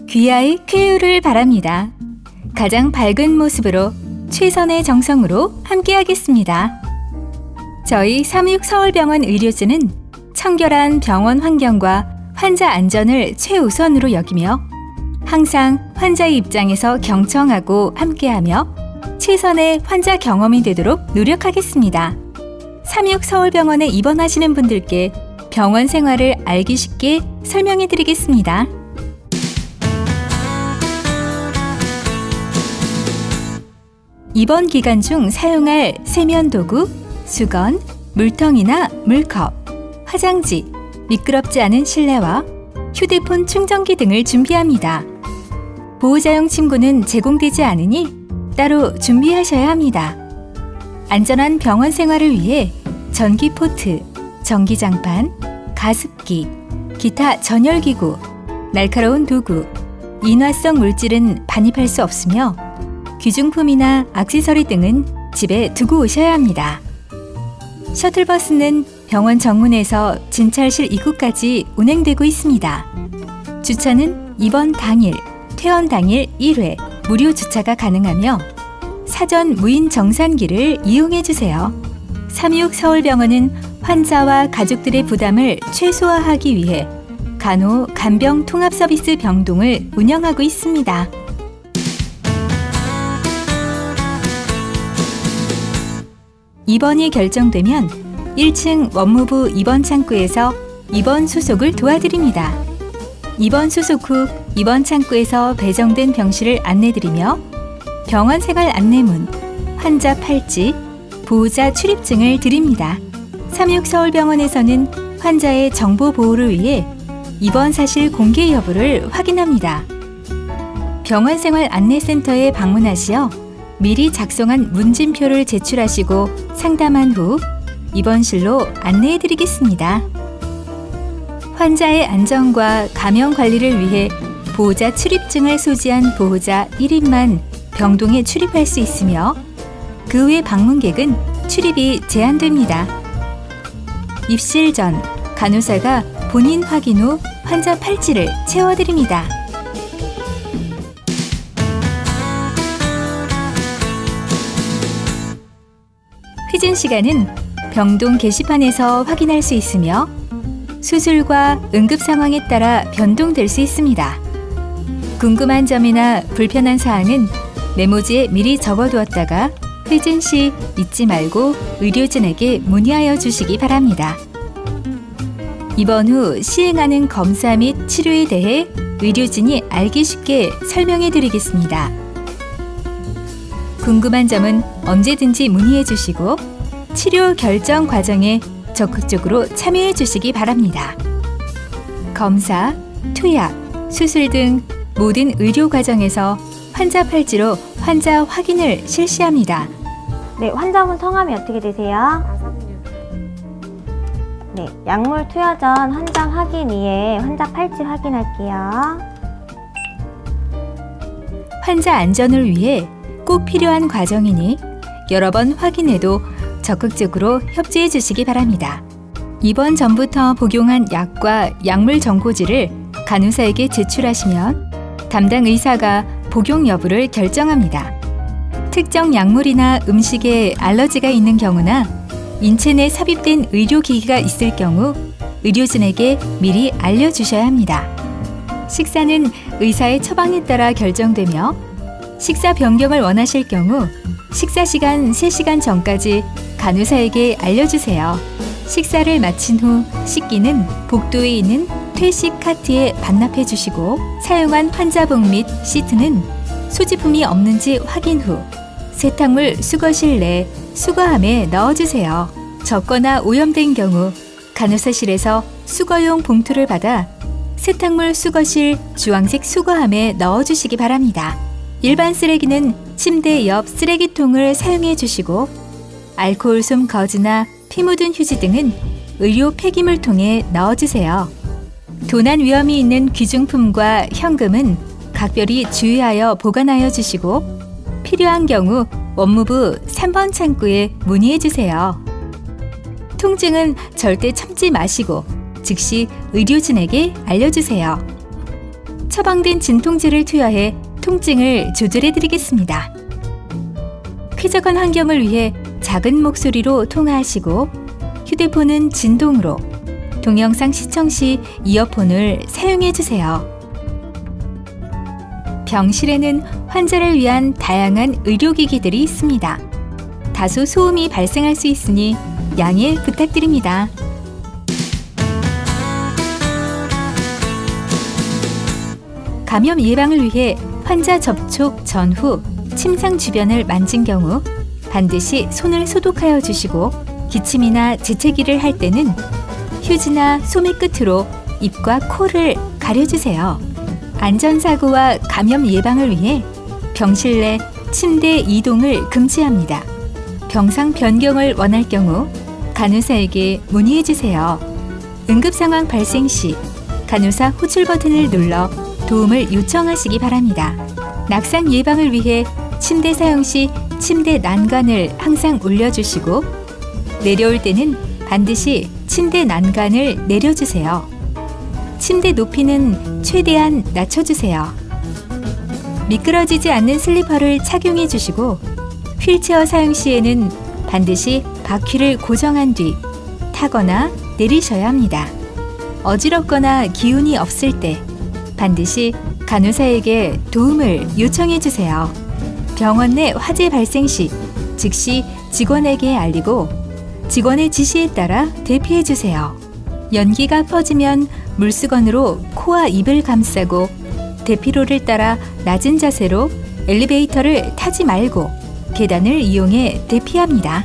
귀하의 쾌유를 바랍니다. 가장 밝은 모습으로 최선의 정성으로 함께하겠습니다. 저희 삼육서울병원 의료진은 청결한 병원 환경과 환자 안전을 최우선으로 여기며 항상 환자의 입장에서 경청하고 함께하며 최선의 환자 경험이 되도록 노력하겠습니다. 삼육서울병원에 입원하시는 분들께 병원 생활을 알기 쉽게 설명해 드리겠습니다. 입원 기간 중 사용할 세면도구, 수건, 물통이나 물컵, 화장지, 미끄럽지 않은 실내화, 휴대폰 충전기 등을 준비합니다. 보호자용 침구는 제공되지 않으니 따로 준비하셔야 합니다. 안전한 병원 생활을 위해 전기포트, 전기장판, 가습기, 기타 전열기구, 날카로운 도구, 인화성 물질은 반입할 수 없으며 귀중품이나 액세서리 등은 집에 두고 오셔야 합니다. 셔틀버스는 병원 정문에서 진찰실 입구까지 운행되고 있습니다. 주차는 입원 당일, 퇴원 당일 1회 무료 주차가 가능하며 사전 무인 정산기를 이용해 주세요. 삼육서울병원은 환자와 가족들의 부담을 최소화하기 위해 간호 간병 통합 서비스 병동을 운영하고 있습니다. 입원이 결정되면 1층 원무부 입원 창구에서 입원 수속을 도와드립니다. 입원 수속 후 입원 창구에서 배정된 병실을 안내드리며 병원 생활 안내문, 환자 팔찌, 보호자 출입증을 드립니다. 삼육서울병원에서는 환자의 정보 보호를 위해 입원 사실 공개 여부를 확인합니다. 병원 생활 안내센터에 방문하시어 미리 작성한 문진표를 제출하시고 상담한 후 입원실로 안내해 드리겠습니다. 환자의 안전과 감염 관리를 위해 보호자 출입증을 소지한 보호자 1인만 병동에 출입할 수 있으며 그 외 방문객은 출입이 제한됩니다. 입실 전 간호사가 본인 확인 후 환자 팔찌를 채워드립니다. 회진 시간은 병동 게시판에서 확인할 수 있으며 수술과 응급 상황에 따라 변동될 수 있습니다. 궁금한 점이나 불편한 사항은 메모지에 미리 적어두었다가 회진 시 잊지 말고 의료진에게 문의하여 주시기 바랍니다. 입원 후 시행하는 검사 및 치료에 대해 의료진이 알기 쉽게 설명해 드리겠습니다. 궁금한 점은 언제든지 문의해 주시고 치료 결정 과정에 적극적으로 참여해 주시기 바랍니다. 검사, 투약, 수술 등 모든 의료 과정에서 환자 팔찌로 환자 확인을 실시합니다. 네, 환자분 성함이 어떻게 되세요? 네, 약물 투여 전 환자 확인 위에 환자 팔찌 확인할게요. 환자 안전을 위해 꼭 필요한 과정이니 여러 번 확인해도 적극적으로 협조해 주시기 바랍니다. 입원 전부터 복용한 약과 약물 정보지를 간호사에게 제출하시면 담당 의사가 복용 여부를 결정합니다. 특정 약물이나 음식에 알러지가 있는 경우나 인체 내 삽입된 의료기기가 있을 경우 의료진에게 미리 알려주셔야 합니다. 식사는 의사의 처방에 따라 결정되며 식사 변경을 원하실 경우 식사 시간 3시간 전까지 간호사에게 알려주세요. 식사를 마친 후 식기는 복도에 있는 퇴식 카트에 반납해 주시고 사용한 환자복 및 시트는 소지품이 없는지 확인 후 세탁물 수거실 내 수거함에 넣어주세요. 젖거나 오염된 경우 간호사실에서 수거용 봉투를 받아 세탁물 수거실 주황색 수거함에 넣어주시기 바랍니다. 일반 쓰레기는 침대 옆 쓰레기통을 사용해 주시고 알코올솜 거즈나 피 묻은 휴지 등은 의료 폐기물통에 넣어주세요. 도난 위험이 있는 귀중품과 현금은 각별히 주의하여 보관하여 주시고 필요한 경우 원무부 3번 창구에 문의해 주세요. 통증은 절대 참지 마시고 즉시 의료진에게 알려주세요. 처방된 진통제를 투여해 통증을 조절해 드리겠습니다. 쾌적한 환경을 위해 작은 목소리로 통화하시고 휴대폰은 진동으로, 동영상 시청 시 이어폰을 사용해 주세요. 병실에는 환자를 위한 다양한 의료기기들이 있습니다. 다소 소음이 발생할 수 있으니 양해 부탁드립니다. 감염 예방을 위해 환자 접촉 전후 침상 주변을 만진 경우 반드시 손을 소독하여 주시고, 기침이나 재채기를 할 때는 휴지나 소매 끝으로 입과 코를 가려주세요. 안전사고와 감염 예방을 위해 병실 내 침대 이동을 금지합니다. 병상 변경을 원할 경우 간호사에게 문의해 주세요. 응급상황 발생 시 간호사 호출 버튼을 눌러 도움을 요청하시기 바랍니다. 낙상 예방을 위해 침대 사용 시 침대 난간을 항상 올려주시고, 내려올 때는 반드시 침대 난간을 내려주세요. 침대 높이는 최대한 낮춰주세요. 미끄러지지 않는 슬리퍼를 착용해 주시고, 휠체어 사용 시에는 반드시 바퀴를 고정한 뒤 타거나 내리셔야 합니다. 어지럽거나 기운이 없을 때 반드시 간호사에게 도움을 요청해 주세요. 병원 내 화재 발생 시 즉시 직원에게 알리고 직원의 지시에 따라 대피해 주세요. 연기가 퍼지면 물수건으로 코와 입을 감싸고 대피로를 따라 낮은 자세로 엘리베이터를 타지 말고 계단을 이용해 대피합니다.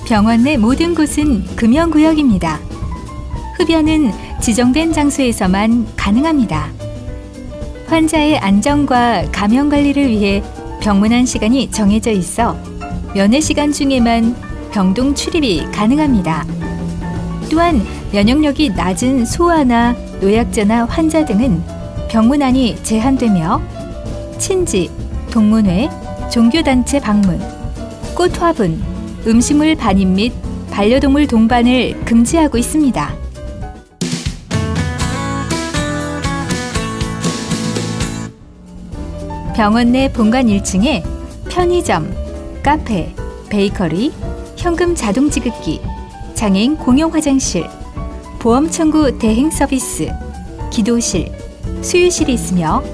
병원 내 모든 곳은 금연구역입니다. 흡연은 지정된 장소에서만 가능합니다. 환자의 안전과 감염 관리를 위해 병문안 시간이 정해져 있어 면회 시간 중에만 병동 출입이 가능합니다. 또한 면역력이 낮은 소아나 노약자나 환자 등은 병문안이 제한되며 친지, 동문회, 종교단체 방문, 꽃 화분, 음식물 반입 및 반려동물 동반을 금지하고 있습니다. 병원 내 본관 1층에 편의점, 카페, 베이커리, 현금 자동 지급기, 장애인 공용 화장실, 보험 청구 대행 서비스, 기도실, 수유실이 있으며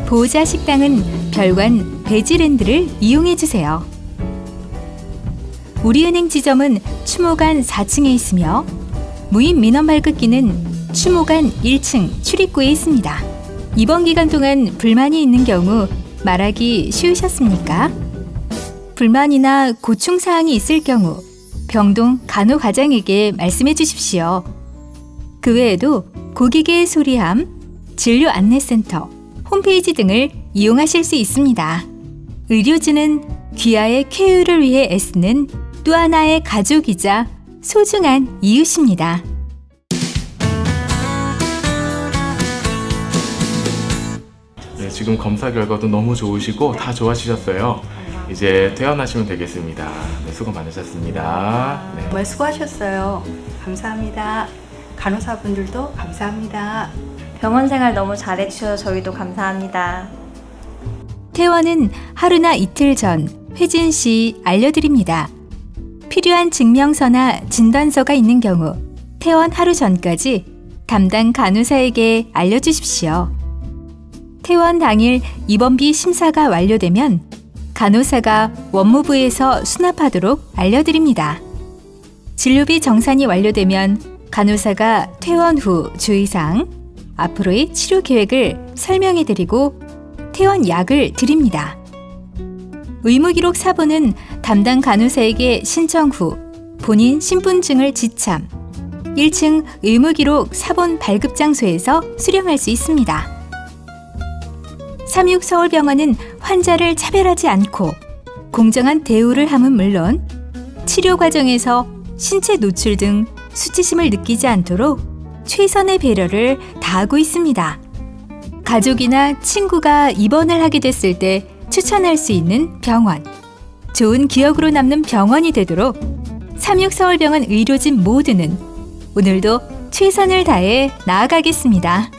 보호자 식당은 별관 베지랜드를 이용해 주세요. 우리은행 지점은 추모관 4층에 있으며 무인 민원 발급기는 추모관 1층 출입구에 있습니다. 이번 기간 동안 불만이 있는 경우 말하기 쉬우셨습니까? 불만이나 고충사항이 있을 경우 병동 간호과장에게 말씀해 주십시오. 그 외에도 고객의 소리함, 진료 안내센터, 홈페이지 등을 이용하실 수 있습니다. 의료진은 귀하의 쾌유를 위해 애쓰는 또 하나의 가족이자 소중한 이웃입니다. 네, 지금 검사 결과도 너무 좋으시고 다 좋아지셨어요. 이제 퇴원하시면 되겠습니다. 네, 수고 많으셨습니다. 네. 정말 수고하셨어요. 감사합니다. 간호사분들도 감사합니다. 병원 생활 너무 잘해주셔서 저희도 감사합니다. 퇴원은 하루나 이틀 전 회진 시 알려드립니다. 필요한 증명서나 진단서가 있는 경우 퇴원 하루 전까지 담당 간호사에게 알려주십시오. 퇴원 당일 입원비 심사가 완료되면 간호사가 원무부에서 수납하도록 알려드립니다. 진료비 정산이 완료되면 간호사가 퇴원 후 주의사항, 앞으로의 치료 계획을 설명해드리고 퇴원 약을 드립니다. 의무기록 사본은 담당 간호사에게 신청 후 본인 신분증을 지참, 1층 의무기록 사본 발급 장소에서 수령할 수 있습니다. 삼육서울병원은 환자를 차별하지 않고 공정한 대우를 함은 물론 치료 과정에서 신체 노출 등 수치심을 느끼지 않도록 최선의 배려를 다하고 있습니다. 가족이나 친구가 입원을 하게 됐을 때 추천할 수 있는 병원, 좋은 기억으로 남는 병원이 되도록 삼육서울병원 의료진 모두는 오늘도 최선을 다해 나아가겠습니다.